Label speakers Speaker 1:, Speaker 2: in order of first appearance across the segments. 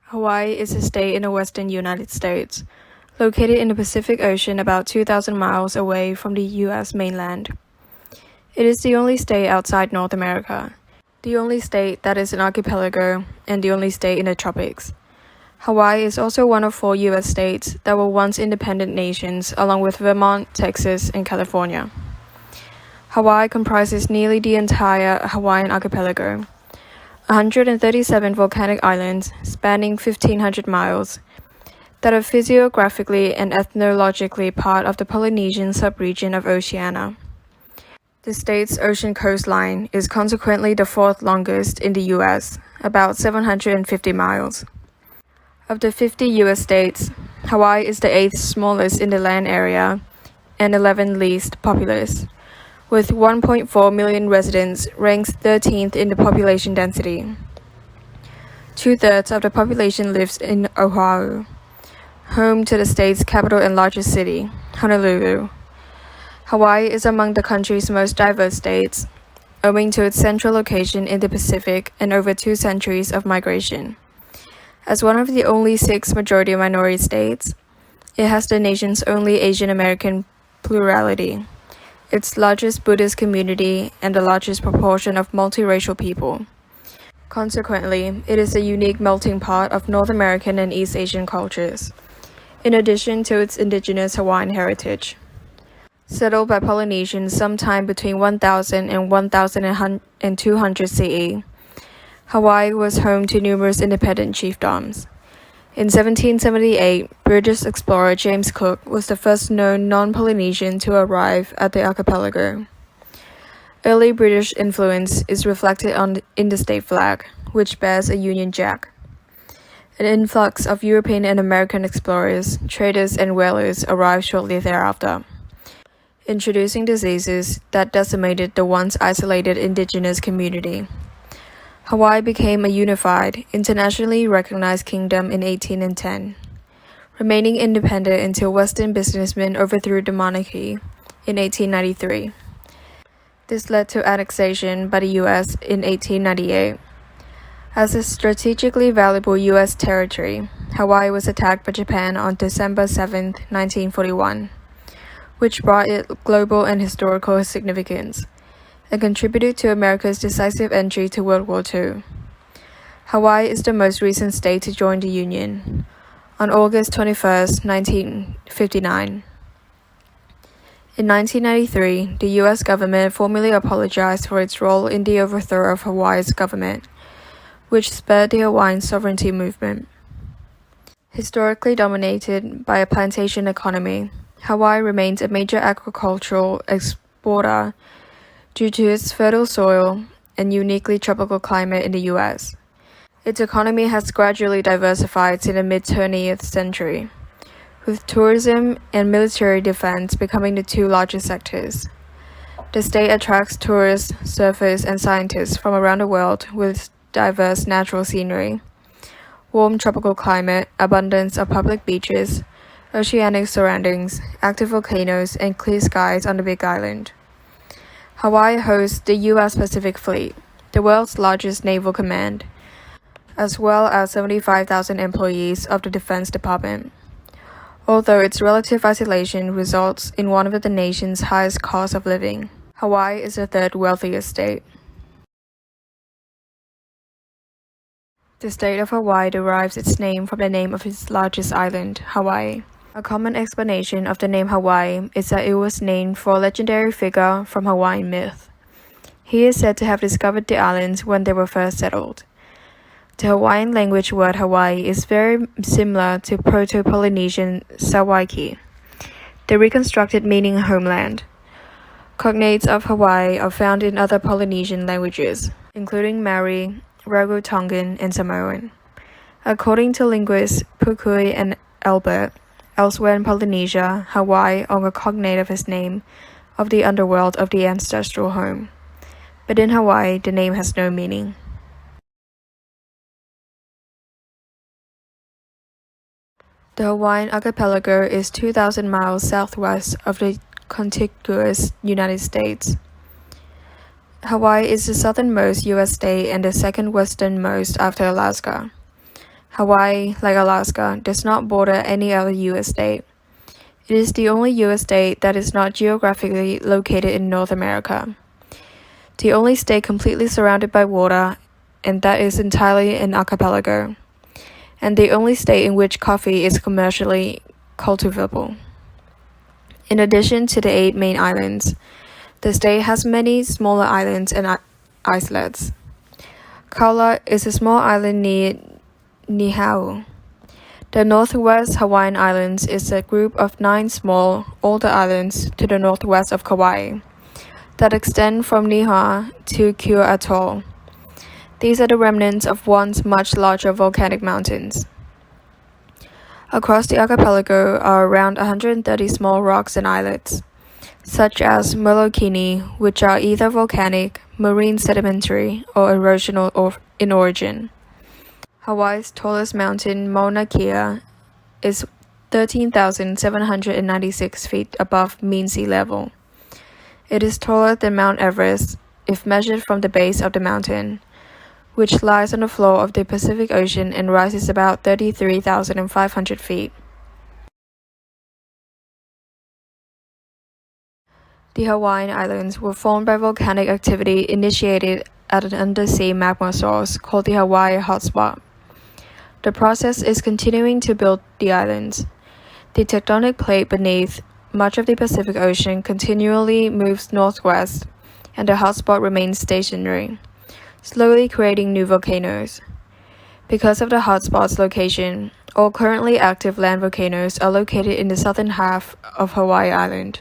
Speaker 1: Hawaii is a state in the western United States, located in the Pacific Ocean about 2,000 miles away from the U.S. mainland. It is the only state outside North America, the only state that is an archipelago, and the only state in the tropics. Hawaii is also one of 4 U.S. states that were once independent nations, along with Vermont, Texas, and California. Hawaii comprises nearly the entire Hawaiian archipelago, 137 volcanic islands spanning 1,500 miles that are physiographically and ethnologically part of the Polynesian subregion of Oceania. The state's ocean coastline is consequently the 4th longest in the U.S., about 750 miles. Of the 50 U.S. states, Hawaii is the 8th smallest in the land area and 11th least populous, with 1.4 million residents, ranks 13th in the population density. 2/3 of the population lives in Oahu, home to the state's capital and largest city, Honolulu. Hawaii is among the country's most diverse states, owing to its central location in the Pacific and over 2 centuries of migration. As one of the only 6 majority-minority states, it has the nation's only Asian American plurality, its largest Buddhist community, and the largest proportion of multiracial people. Consequently, it is a unique melting pot of North American and East Asian cultures, in addition to its indigenous Hawaiian heritage. Settled by Polynesians sometime between 1000 and 1200 CE, Hawaii was home to numerous independent chiefdoms. In 1778, British explorer James Cook was the first known non-Polynesian to arrive at the archipelago. Early British influence is reflected in the state flag, which bears a Union Jack. An influx of European and American explorers, traders, and whalers arrived shortly thereafter, introducing diseases that decimated the once isolated indigenous community. Hawaii became a unified, internationally recognized kingdom in 1810, remaining independent until Western businessmen overthrew the monarchy in 1893. This led to annexation by the U.S. in 1898. As a strategically valuable U.S. territory, Hawaii was attacked by Japan on December 7, 1941, which brought it global and historical significance, and contributed to America's decisive entry to World War II. Hawaii is the most recent state to join the Union, on August 21, 1959. In 1993, the U.S. government formally apologized for its role in the overthrow of Hawaii's government, which spurred the Hawaiian sovereignty movement. Historically dominated by a plantation economy, Hawaii remains a major agricultural exporter due to its fertile soil and uniquely tropical climate in the U.S. Its economy has gradually diversified since the mid-20th century, with tourism and military defense becoming the 2 largest sectors. The state attracts tourists, surfers, and scientists from around the world with diverse natural scenery, warm tropical climate, abundance of public beaches, oceanic surroundings, active volcanoes, and clear skies on the Big Island. Hawaii hosts the U.S. Pacific Fleet, the world's largest naval command, as well as 75,000 employees of the Defense Department. Although its relative isolation results in one of the nation's highest costs of living, Hawaii is the 3rd wealthiest state. The state of Hawaii derives its name from the name of its largest island, Hawaii. A common explanation of the name Hawaii is that it was named for a legendary figure from Hawaiian myth. He is said to have discovered the islands when they were first settled. The Hawaiian language word Hawaii is very similar to Proto-Polynesian Sawaiki, the reconstructed meaning homeland. Cognates of Hawaii are found in other Polynesian languages, including Maori, Rarotongan, and Samoan. According to linguists Pukui and Albert, elsewhere in Polynesia, Hawaii are a cognate of his name of the underworld of the ancestral home. But in Hawaii, the name has no meaning. The Hawaiian archipelago is 2,000 miles southwest of the contiguous United States. Hawaii is the southernmost U.S. state and the second westernmost after Alaska. Hawaii, like Alaska, does not border any other U.S. state. It is the only U.S. state that is not geographically located in North America. The only state completely surrounded by water, and that is entirely an archipelago. And the only state in which coffee is commercially cultivable. In addition to the 8 main islands, the state has many smaller islands and islets. Kaula is a small island near Niihau. The Northwest Hawaiian Islands is a group of 9 small, older islands to the northwest of Kauai that extend from Niihau to Kure Atoll. These are the remnants of once much larger volcanic mountains. Across the archipelago are around 130 small rocks and islets, such as Molokini, which are either volcanic, marine sedimentary, or erosional in origin. Hawaii's tallest mountain, Mauna Kea, is 13,796 feet above mean sea level. It is taller than Mount Everest if measured from the base of the mountain, which lies on the floor of the Pacific Ocean and rises about 33,500 feet. The Hawaiian Islands were formed by volcanic activity initiated at an undersea magma source called the Hawaii Hotspot. The process is continuing to build the islands. The tectonic plate beneath much of the Pacific Ocean continually moves northwest, and the hotspot remains stationary, slowly creating new volcanoes. Because of the hotspot's location, all currently active land volcanoes are located in the southern half of Hawaii Island.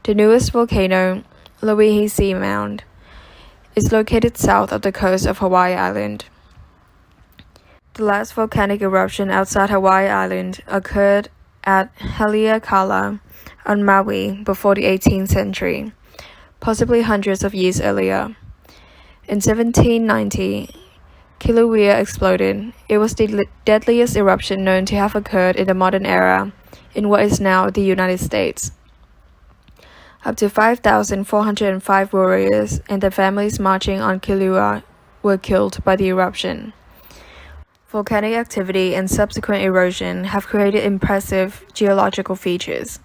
Speaker 1: The newest volcano, Loihi Mound, is located south of the coast of Hawaii Island. The last volcanic eruption outside Hawaii Island occurred at Haleakala on Maui before the 18th century, possibly hundreds of years earlier. In 1790, Kilauea exploded. It was the deadliest eruption known to have occurred in the modern era in what is now the United States. Up to 5,405 warriors and their families marching on Kilauea were killed by the eruption. Volcanic activity and subsequent erosion have created impressive geological features.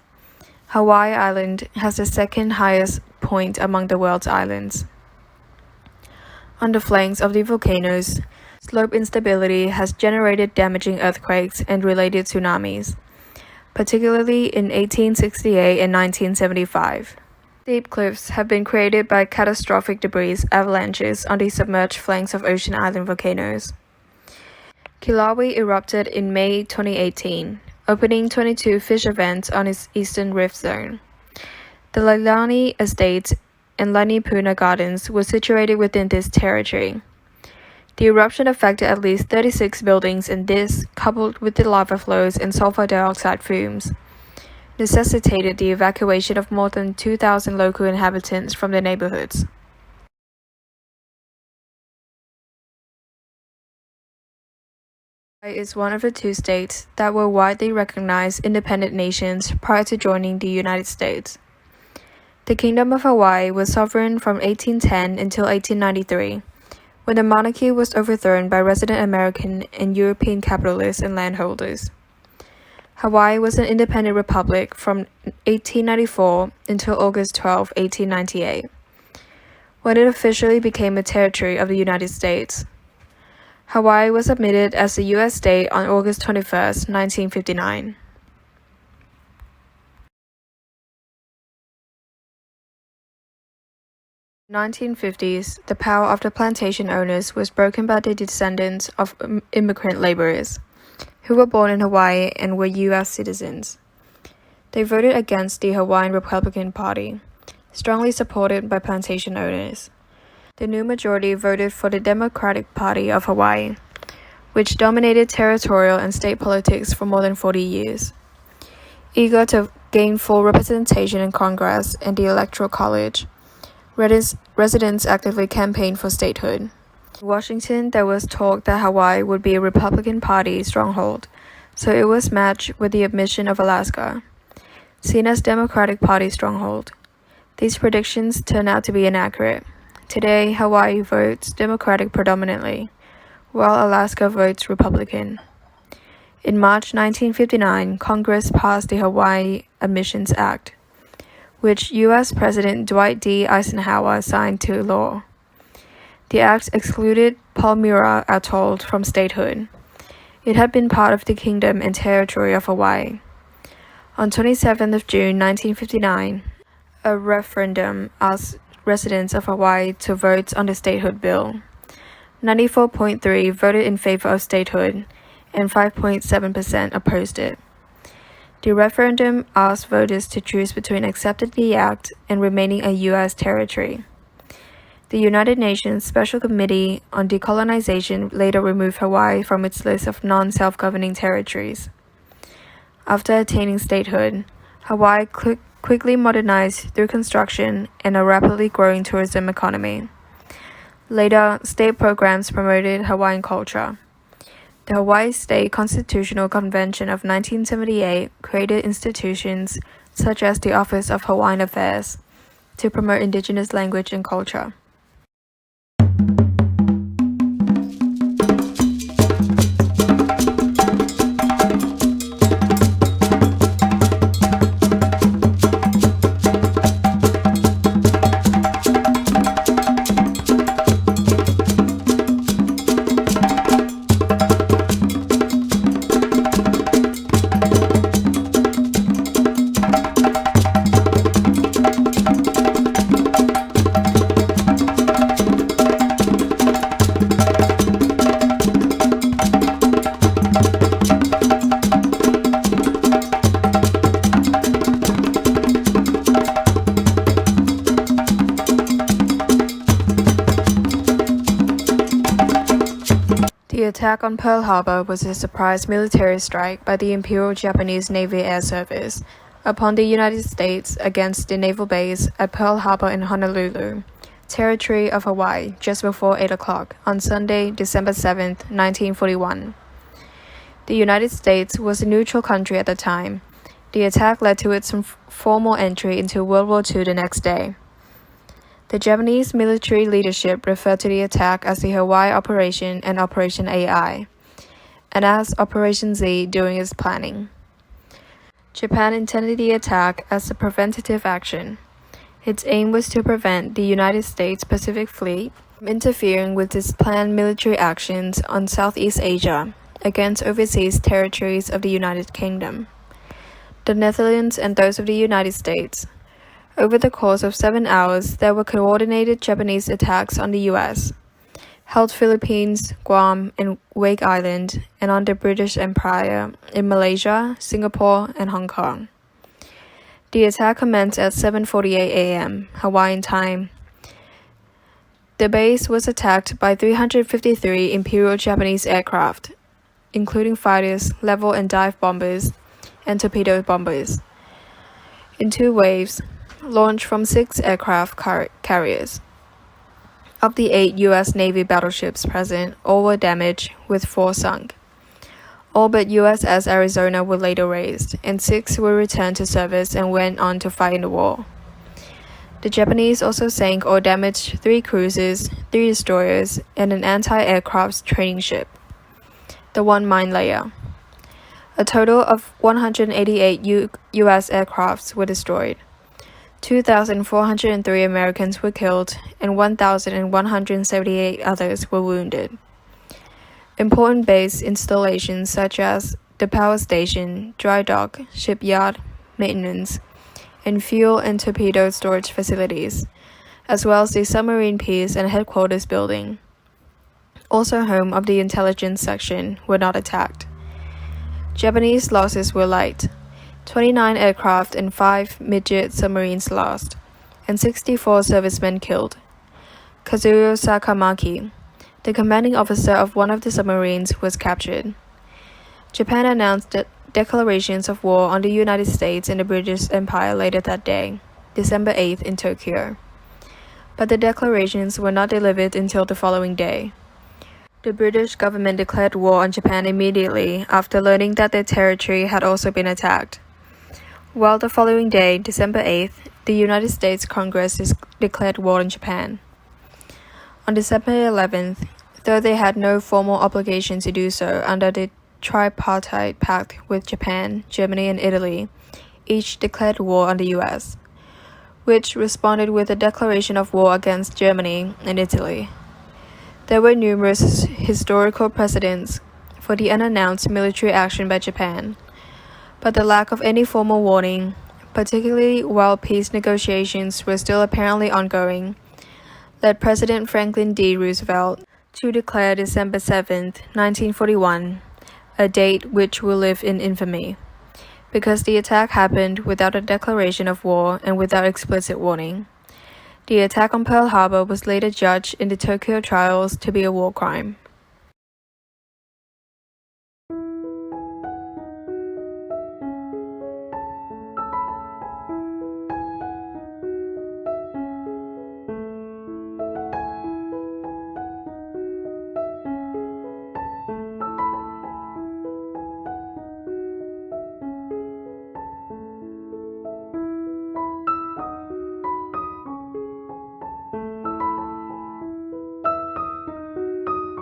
Speaker 1: Hawaii Island has the second highest point among the world's islands. On the flanks of the volcanoes, slope instability has generated damaging earthquakes and related tsunamis, particularly in 1868 and 1975. Steep cliffs have been created by catastrophic debris avalanches on the submerged flanks of ocean island volcanoes. Kilauea erupted in May 2018, opening 22 fish events on its eastern rift zone. The Iolani Estate and Lanipuna Gardens were situated within this territory. The eruption affected at least 36 buildings, and this, coupled with the lava flows and sulfur dioxide fumes, necessitated the evacuation of more than 2,000 local inhabitants from their neighborhoods. Hawaii is one of the 2 states that were widely recognized independent nations prior to joining the United States. The Kingdom of Hawaii was sovereign from 1810 until 1893, when the monarchy was overthrown by resident American and European capitalists and landholders. Hawaii was an independent republic from 1894 until August 12, 1898, when it officially became a territory of the United States. Hawaii was admitted as a U.S. state on August 21, 1959. In the 1950s, the power of the plantation owners was broken by the descendants of immigrant laborers, who were born in Hawaii and were U.S. citizens. They voted against the Hawaiian Republican Party, strongly supported by plantation owners. The new majority voted for the Democratic Party of Hawaii, which dominated territorial and state politics for more than 40 years. Eager to gain full representation in Congress and the Electoral College, residents actively campaigned for statehood. In Washington, there was talk that Hawaii would be a Republican Party stronghold, so it was matched with the admission of Alaska, seen as Democratic Party stronghold. These predictions turned out to be inaccurate. Today, Hawaii votes Democratic predominantly, while Alaska votes Republican. In March 1959, Congress passed the Hawaii Admissions Act, which U.S. President Dwight D. Eisenhower signed to law. The act excluded Palmyra Atoll from statehood. It had been part of the Kingdom and Territory of Hawaii. On 27th of June 1959, a referendum asked residents of Hawaii to vote on the statehood bill. 94.3% voted in favor of statehood, and 5.7% opposed it. The referendum asked voters to choose between accepting the act and remaining a U.S. territory. The United Nations Special Committee on Decolonization later removed Hawaii from its list of non-self-governing territories. After attaining statehood, Hawaii quickly modernized through construction and a rapidly growing tourism economy. Later, state programs promoted Hawaiian culture. The Hawaii State Constitutional Convention of 1978 created institutions such as the Office of Hawaiian Affairs to promote indigenous language and culture. The attack on Pearl Harbour was a surprise military strike by the Imperial Japanese Navy Air Service upon the United States against the naval base at Pearl Harbour in Honolulu, territory of Hawaii, just before 8 o'clock on Sunday, December 7, 1941. The United States was a neutral country at the time. The attack led to its formal entry into World War II the next day. The Japanese military leadership referred to the attack as the Hawaii Operation and Operation AI, and as Operation Z during its planning. Japan intended the attack as a preventative action. Its aim was to prevent the United States Pacific Fleet from interfering with its planned military actions on Southeast Asia against overseas territories of the United Kingdom, the Netherlands, and those of the United States. Over the course of 7 hours, there were coordinated Japanese attacks on the U.S., held Philippines, Guam, and Wake Island, and on the British Empire in Malaysia, Singapore, and Hong Kong. The attack commenced at 7:48 a.m. Hawaiian time. The base was attacked by 353 Imperial Japanese aircraft, including fighters, level and dive bombers, and torpedo bombers, in 2 waves, launched from 6 aircraft carriers. Of the 8 U.S. Navy battleships present, all were damaged, with 4 sunk. All but USS Arizona were later raised, and 6 were returned to service and went on to fight in the war. The Japanese also sank or damaged 3 cruisers, 3 destroyers, and an anti-aircraft training ship, the one mine layer. A total of 188 U.S. aircrafts were destroyed. 2,403 Americans were killed, and 1,178 others were wounded. Important base installations such as the power station, dry dock, shipyard, maintenance, and fuel and torpedo storage facilities, as well as the submarine piers and headquarters building, also home of the intelligence section, were not attacked. Japanese losses were light. 29 aircraft and 5 midget submarines lost, and 64 servicemen killed. Kazuo Sakamaki, the commanding officer of one of the submarines, was captured. Japan announced declarations of war on the United States and the British Empire later that day, December 8th in Tokyo. But the declarations were not delivered until the following day. The British government declared war on Japan immediately after learning that their territory had also been attacked. While the following day, December 8th, the United States Congress declared war on Japan. On December 11th, though they had no formal obligation to do so under the tripartite pact with Japan, Germany, and Italy. Each declared war on the US, which responded with a declaration of war against Germany and Italy. There were numerous historical precedents for the unannounced military action by Japan, but the lack of any formal warning, particularly while peace negotiations were still apparently ongoing, led President Franklin D. Roosevelt to declare December 7, 1941, a date which will live in infamy, because the attack happened without a declaration of war and without explicit warning. The attack on Pearl Harbor was later judged in the Tokyo trials to be a war crime.